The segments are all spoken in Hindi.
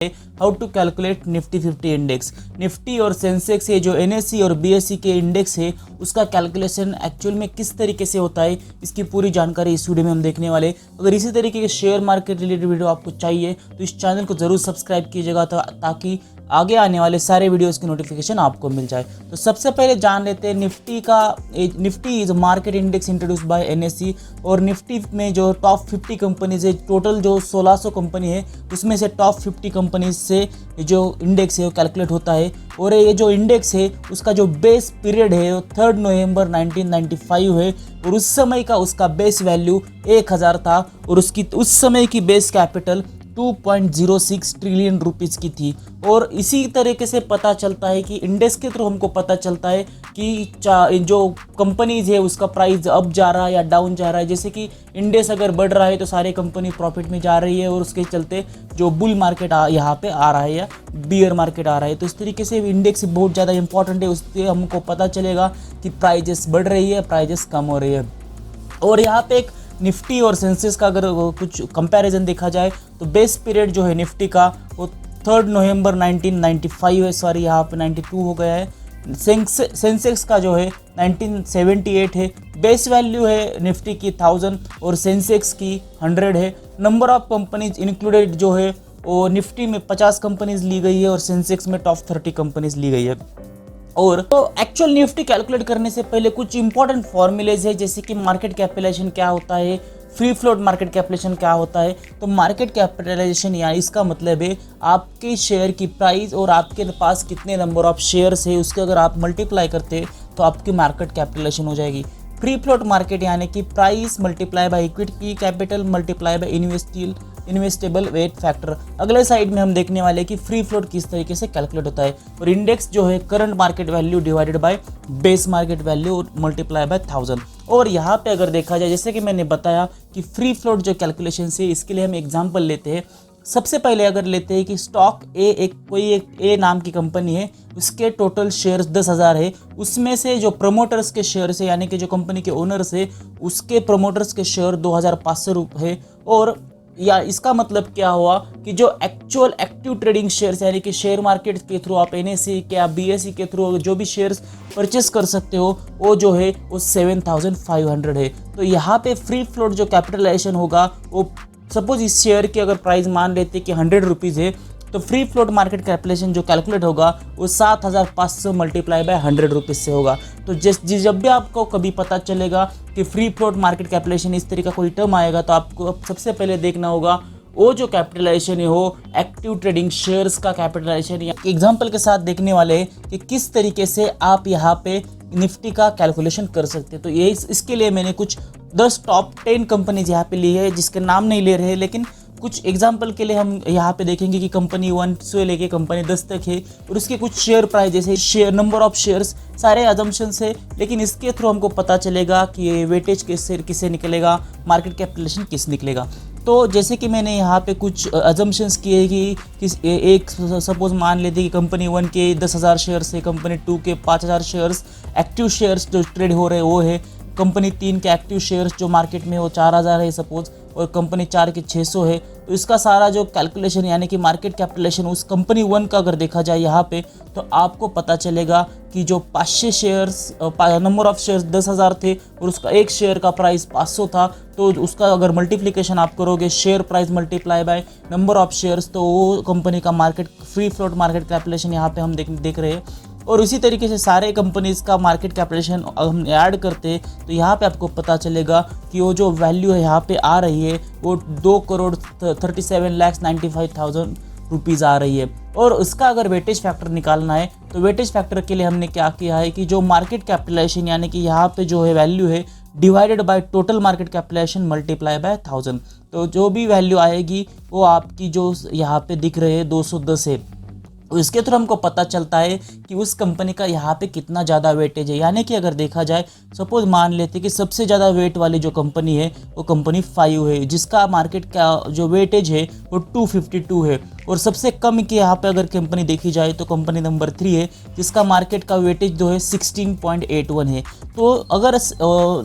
How to calculate Nifty 50 index. Nifty और सेंसेक्स ये जो एनएससी और बीएससी के इंडेक्स है उसका कैलकुलेशन एक्चुअल में किस तरीके से होता है, इसकी पूरी जानकारी इस वीडियो में हम देखने वाले। अगर इसी तरीके के शेयर मार्केट रिलेटेड वीडियो आपको चाहिए तो इस चैनल को जरूर सब्सक्राइब कीजिएगा ताकि आगे आने वाले सारे वीडियोस की नोटिफिकेशन आपको मिल जाए। तो सबसे पहले जान लेते हैं Nifty is market index introduce by NSC. और निफ्टी में जो टॉप 50 कंपनीज है, टोटल जो 1600 कंपनी है उसमें से टॉप 50 कंपनीज से जो इंडेक्स है वो कैलकुलेट होता है। और ये जो इंडेक्स है उसका जो बेस पीरियड है वो 3 नवंबर 1995 है और उस समय का उसका बेस वैल्यू 1000 था और उसकी उस समय की बेस कैपिटल 2.06 ट्रिलियन रुपीस की थी। और इसी तरीके से पता चलता है कि इंडेक्स के थ्रू हमको पता चलता है कि जो कंपनीज है उसका प्राइस अप जा रहा है या डाउन जा रहा है। जैसे कि इंडेक्स अगर बढ़ रहा है तो सारे कंपनी प्रॉफिट में जा रही है और उसके चलते जो बुल मार्केट यहाँ पे आ रहा है या बियर मार्केट आ रहा है। तो इस तरीके से इंडेक्स बहुत ज़्यादा इंपॉर्टेंट है, उससे हमको पता चलेगा कि प्राइजेस बढ़ रही है, प्राइजेस कम हो रही है। और यहाँ पे एक निफ्टी और सेंसेक्स का अगर कुछ कंपैरिजन देखा जाए तो बेस पीरियड जो है निफ्टी का वो 3 नवंबर 1995 है, सॉरी यहाँ पे 92 हो गया है। सेंसेक्स का जो है 1978 है। बेस वैल्यू है निफ्टी की 1000 और सेंसेक्स की 100 है। नंबर ऑफ कंपनीज इंक्लूडेड जो है वो निफ्टी में 50 कंपनीज ली गई है और सेंसेक्स में टॉप 30 कंपनीज ली गई है। और तो एक्चुअल निफ्टी कैलकुलेट करने से पहले कुछ इंपॉर्टेंट फॉर्मूलेज है, जैसे कि मार्केट कैपिटलाइजेशन क्या होता है, फ्री फ्लोट मार्केट कैपिटलाइजेशन क्या होता है। तो मार्केट कैपिटलाइजेशन या इसका मतलब है आपके शेयर की प्राइस और आपके पास कितने नंबर ऑफ शेयर्स है उसके अगर आप मल्टीप्लाई करते तो आपकी मार्केट कैपिटलाइजेशन हो जाएगी। फ्री फ्लोट मार्केट यानी कि price multiply by equity capital multiply by investable weight factor. अगले साइड में हम देखने वाले कि फ्री फ्लोट किस तरीके से कैलकुलेट होता है। और इंडेक्स जो है current market value divided by base market value multiply by 1000। और यहाँ पे अगर देखा जाए जैसे कि मैंने बताया कि फ्री फ्लोट जो कैलकुलेशन है इसके लिए हम एग्जाम्पल लेते हैं। सबसे पहले अगर लेते हैं कि स्टॉक ए नाम की कंपनी है, उसके टोटल शेयर्स 10,000 है। उसमें से जो प्रमोटर्स के शेयर्स है यानी कि जो कंपनी के ओनर्स है उसके प्रमोटर्स के शेयर 2500 रुपये। और या इसका मतलब क्या हुआ कि जो एक्चुअल एक्टिव ट्रेडिंग शेयर्स यानी कि शेयर मार्केट के थ्रू आप एनएससी के या बीएससी के थ्रू जो भी शेयर्स परचेस कर सकते हो वो जो है वो 7500 है। तो यहाँ पे फ्री फ्लोट जो कैपिटलाइजेशन होगा वो सपोज इस शेयर की अगर प्राइस मान लेते कि 100 रुपीज़ है तो फ्री फ्लोट मार्केट कैपिटलाइजेशन जो कैलकुलेट होगा वो 7500 मल्टीप्लाई बाय 100 रुपीज़ से होगा। तो जब भी आपको कभी पता चलेगा कि फ्री फ्लोट मार्केट कैपिटलाइजेशन इस तरीका कोई टर्म आएगा तो आपको सबसे पहले देखना होगा वो जो कैपिटलाइजेशन है वो एक्टिव ट्रेडिंग शेयर्स का कैपिटलाइजेशन। या एग्जांपल के साथ देखने वाले हैं कि किस तरीके से आप यहाँ पे निफ्टी का कैलकुलेशन कर सकते हैं। तो ये इसके लिए मैंने कुछ 10 टॉप 10 कंपनीज यहाँ पे ली है जिसके नाम नहीं ले रहे हैं, लेकिन कुछ एग्जाम्पल के लिए हम यहाँ पे देखेंगे कि कंपनी 1 से लेके कंपनी 10 तक है और उसके कुछ शेयर प्राइस जैसे शेयर नंबर ऑफ शेयर्स सारे अजम्पशंस है, लेकिन इसके थ्रू हमको पता चलेगा कि ये वेटेज किससे निकलेगा, मार्केट कैपिटलाइजेशन किस निकलेगा। तो जैसे कि मैंने यहाँ पे कुछ अजम्पशंस किए कि एक सपोज मान लेते कि कंपनी 1 के 10,000 शेयर्स है, कंपनी 2 के 5,000 शेयर्स एक्टिव शेयर्स जो ट्रेड हो रहे हैं वो है, कंपनी 3 के एक्टिव शेयर्स जो मार्केट में वो 4000 है सपोज, और कंपनी 4 के 600 है। तो इसका सारा जो कैलकुलेशन यानी कि मार्केट कैपिटलाइजेशन उस कंपनी 1 का अगर देखा जाए यहाँ पे तो आपको पता चलेगा कि जो 500 शेयर्स नंबर ऑफ शेयर्स 10,000 थे और उसका एक शेयर का प्राइस 500 था। तो उसका अगर मल्टीप्लिकेशन आप करोगे share price multiply by number of shares तो वो कंपनी का market free float market capitalisation यहाँ पे हम देख रहे हैं। और इसी तरीके से सारे कंपनीज का मार्केट कैपिटलाइजेशन हम ऐड करते हैं तो यहाँ पे आपको पता चलेगा कि वो जो वैल्यू है यहाँ पे आ रही है वो 2,37,95,000 रुपीज़ आ रही है। और उसका अगर वेटेज फैक्टर निकालना है तो वेटेज फैक्टर के लिए हमने क्या किया है कि जो मार्केट कैपिटलाइजेशन यानी कि यहाँ पे जो है वैल्यू है divided by total market capitalisation multiply by 1000। तो जो भी वैल्यू आएगी वो आपकी जो यहाँ पे दिख रहे हैं 210 है। इसके थ्रू हमको पता चलता है कि उस कंपनी का यहाँ पे कितना ज़्यादा वेटेज है। यानी कि अगर देखा जाए, सपोज मान लेते हैं कि सबसे ज़्यादा वेट वाली जो कंपनी है वो कंपनी 5 है, जिसका मार्केट का जो वेटेज है वो 252 है। और सबसे कम की यहाँ पे अगर कंपनी देखी जाए तो कंपनी नंबर 3 है, जिसका मार्केट का वेटेज जो है 16.81 है। तो अगर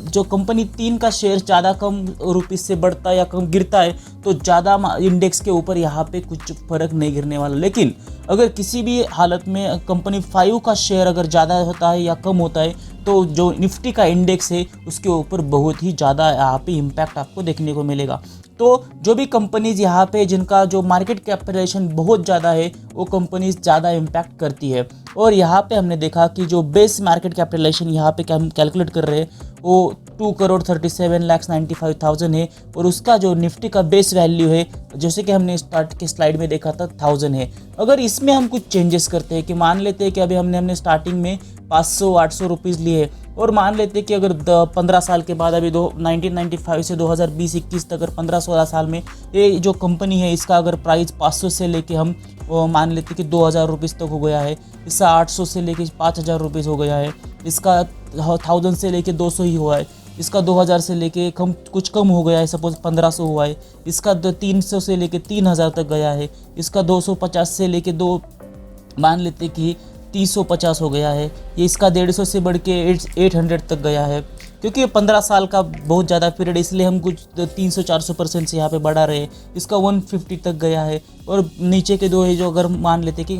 जो कंपनी 3 का शेयर ज़्यादा कम रुपीस से बढ़ता है या कम गिरता है तो ज़्यादा इंडेक्स के ऊपर यहाँ पे कुछ फर्क नहीं गिरने वाला। लेकिन अगर किसी भी हालत में कंपनी 5 का शेयर अगर ज़्यादा होता है या कम होता है तो जो निफ्टी का इंडेक्स है उसके ऊपर बहुत ही ज़्यादा यहाँ पे इम्पैक्ट आपको देखने को मिलेगा। तो जो भी कंपनीज यहाँ पे जिनका जो मार्केट कैपिटलाइजेशन बहुत ज़्यादा है वो कंपनीज ज़्यादा इम्पैक्ट करती है। और यहाँ पे हमने देखा कि जो बेस मार्केट कैपिटलाइजेशन यहाँ पे हम कैलकुलेट कर रहे हैं वो 2,37,95,000 है, और उसका जो निफ्टी का बेस वैल्यू है जैसे कि हमने स्टार्ट के स्लाइड में देखा था 1000 है। अगर इसमें हम कुछ चेंजेस करते हैं कि मान लेते हैं कि अभी हमने स्टार्टिंग में 500-800 रुपीज़ लिए, और मान लेते हैं कि अगर 15 साल के बाद अभी 1995 से 2020-21 तक अगर 15-16 साल में ये जो कंपनी है इसका अगर प्राइस 500 से लेके हम मान लेते हैं कि 2000 रुपीज़ तक हो गया है, इसका 800 से लेके 5000 रुपीज़ हो गया है, इसका 1000 से लेके 200 ही हुआ है, इसका 2000 से लेके कुछ कम हो गया है, सपोज 1500 हुआ है, इसका 300 से लेके 3000 तक गया है, इसका 250 से लेके मान लेते कि 350 हो गया है, ये इसका 150 से बढ़ के 800 तक गया है। क्योंकि ये 15 साल का बहुत ज़्यादा पीरियड, इसलिए हम कुछ 300-400% से यहाँ पे बढ़ा रहे हैं। इसका 150 तक गया है, और नीचे के दो है जो अगर मान लेते कि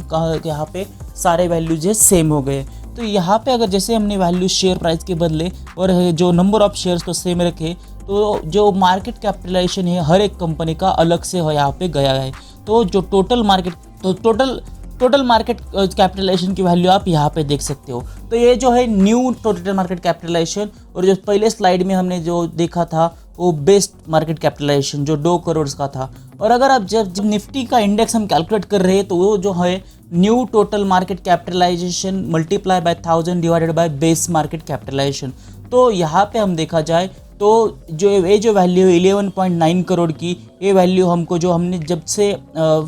यहाँ पे सारे वैल्यूज है सेम हो गए। तो यहाँ पे अगर जैसे हमने वैल्यू शेयर प्राइस के बदले और जो नंबर ऑफ शेयर्स को सेम रखे तो जो मार्केट कैपिटलाइजेशन है हर एक कंपनी का अलग से यहाँ पे गया है। तो जो टोटल मार्केट कैपिटलाइजेशन की वैल्यू आप यहाँ पे देख सकते हो। तो ये जो है न्यू टोटल मार्केट कैपिटलाइजेशन, और जो पहले स्लाइड में हमने जो देखा था वो बेस्ट मार्केट कैपिटलाइजेशन जो 2 करोड़ का था। और अगर आप जब निफ्टी का इंडेक्स हम कैलकुलेट कर रहे हैं तो वो जो है new total market capitalisation multiply by 1000 divided by base market capitalisation. तो यहाँ पे हम देखा जाए तो जो वैल्यू है 11.9 करोड़ की, ये वैल्यू हमको जो हमने जब से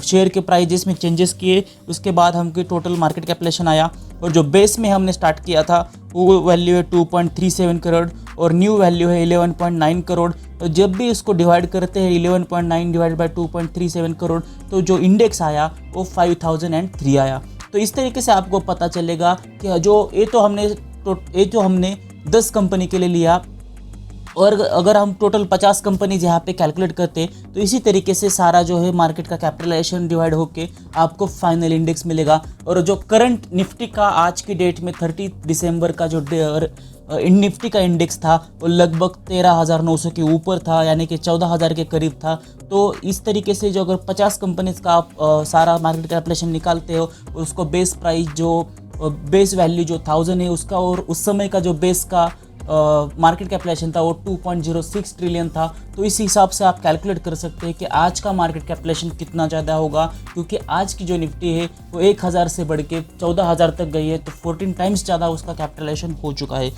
शेयर के प्राइजेस में चेंजेस किए उसके बाद हमको टोटल मार्केट कैपिटलाइजेशन आया, और जो बेस में हमने स्टार्ट किया था वो वैल्यू है 2.37 करोड़ और न्यू वैल्यू है 11.9 करोड़। तो जब भी इसको डिवाइड करते हैं 11.9 डिवाइड बाय 2.37 करोड़ तो जो इंडेक्स आया वो 5003 आया। तो इस तरीके से आपको पता चलेगा कि जो ये तो हमने 10 कंपनी के लिए लिया, और अगर हम टोटल 50 कंपनीज यहाँ पे कैलकुलेट करते तो इसी तरीके से सारा जो है मार्केट का कैपिटलाइजेशन डिवाइड होके आपको फाइनल इंडेक्स मिलेगा। और जो करंट निफ्टी का आज की डेट में 30 दिसंबर का जो निफ्टी का इंडेक्स था वो लगभग 13,900 के ऊपर था, यानी कि 14,000 के करीब था। तो इस तरीके से जो अगर 50 कंपनीज का आप सारा मार्केट कैपिटलाइजेशन निकालते हो और उसको बेस प्राइस जो बेस वैल्यू जो 1000 है उसका, और उस समय का जो बेस का मार्केट कैपिटलाइजेशन था वो 2.06 ट्रिलियन था। तो इस हिसाब से आप कैलकुलेट कर सकते हैं कि आज का मार्केट कैपिटलाइजेशन कितना ज़्यादा होगा, क्योंकि आज की जो निफ्टी है वो 1000 से बढ़ के 14,000 तक गई है, तो 14 टाइम्स ज़्यादा उसका कैपिटलाइजेशन हो चुका है।